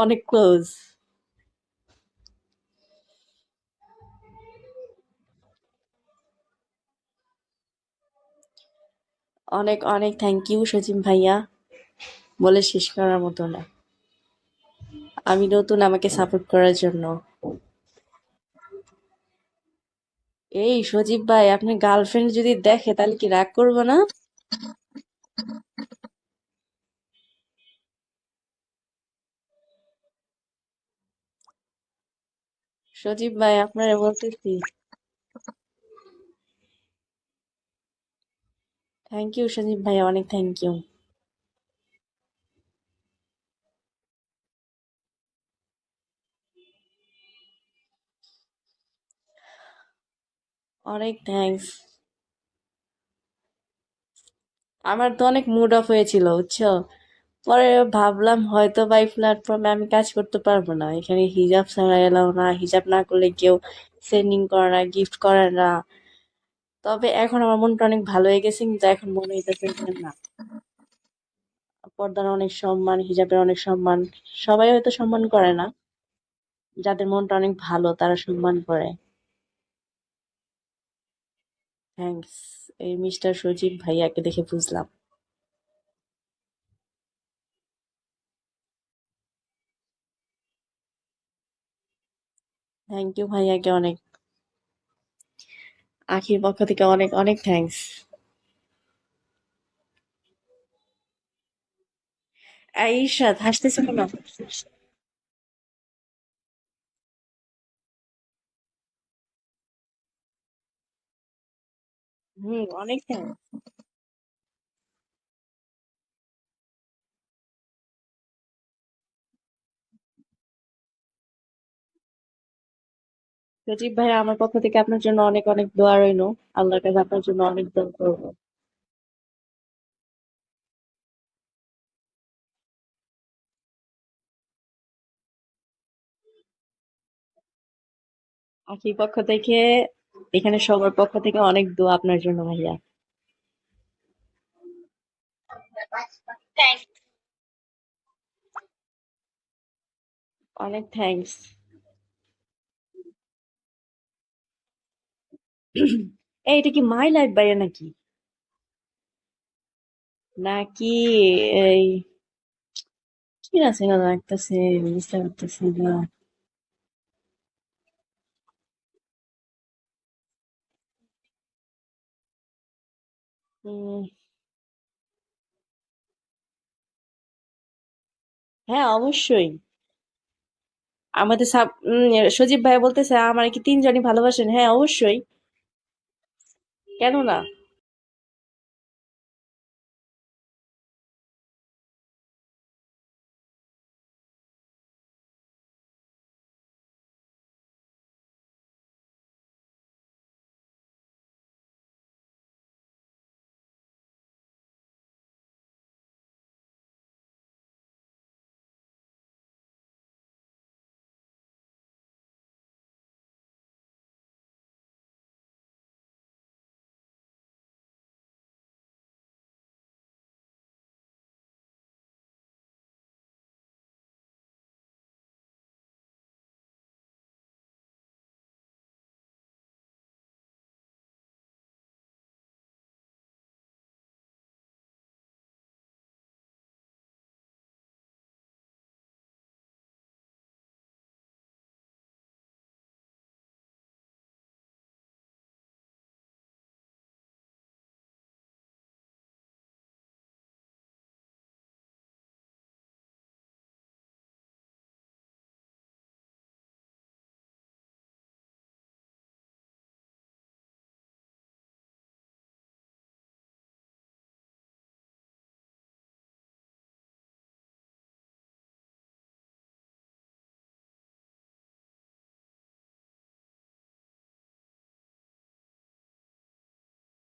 অনেক ক্লোজ। অনেক অনেক থ্যাংক ইউ সচিন ভাইয়া, বলে শেষ করার মতো না। আমি নতুন, আমাকে সাপোর্ট করার জন্য। এই সজীব ভাই, আপনার গার্লফ্রেন্ড যদি দেখে তাহলে কি রাগ করবো না? সজীব ভাই, আপনারা বলতেছি। থ্যাংক ইউ সজীব ভাই, অনেক থ্যাংক ইউ। অনেক থ্যাঙ্কস। আমার তো অনেক মুড অফ হয়েছিল, বুঝছো। পরে ভাবলাম হয়তো বা এই প্ল্যাটফর্মে আমি কাজ করতে পারবো না, এখানে হিজাব ছাড়া এলাও না, হিজাব না করলে কেউ সেন্ডিং করে না, গিফট করে না। তবে এখন আমার মনটা অনেক ভালো হয়ে গেছে, কিন্তু এখন মনে হইতেছে যে না, পর্দার অনেক সম্মান, হিজাবের অনেক সম্মান। সবাই হয়তো সম্মান করে না, যাদের মনটা অনেক ভালো তারা সম্মান করে। থ্যাঙ্কস। এই মিস্টার সজীব ভাইয়াকে দেখে বুঝলাম। থ্যাংক ইউ ভাইয়াকে অনেক, আখির পক্ষ থেকে অনেক অনেক থ্যাঙ্কস। ঈর্ষাদ, হাসতেছো কেন? অনেক থ্যাঙ্কস। সজীব ভাই, আমার পক্ষ থেকে আপনার জন্য অনেক অনেক দোয়া রইলো। আল্লাহর কাছে আপনার জন্য অনেক দোয়া করবো। আখির পক্ষ থেকে, এখানে সবার পক্ষ থেকে অনেক দোয়া আপনার জন্য ভাইয়া। অনেক থ্যাঙ্কস। এটা কি মাই লাইফ ভাইয়া নাকি? নাকি এই, কি আছে না লাগতেছে, বুঝতে পারতেছি না। উম, হ্যাঁ অবশ্যই। আমাদের সজীব ভাই বলতেছে আমার কি তিনজনই ভালোবাসেন? হ্যাঁ অবশ্যই। কেন না?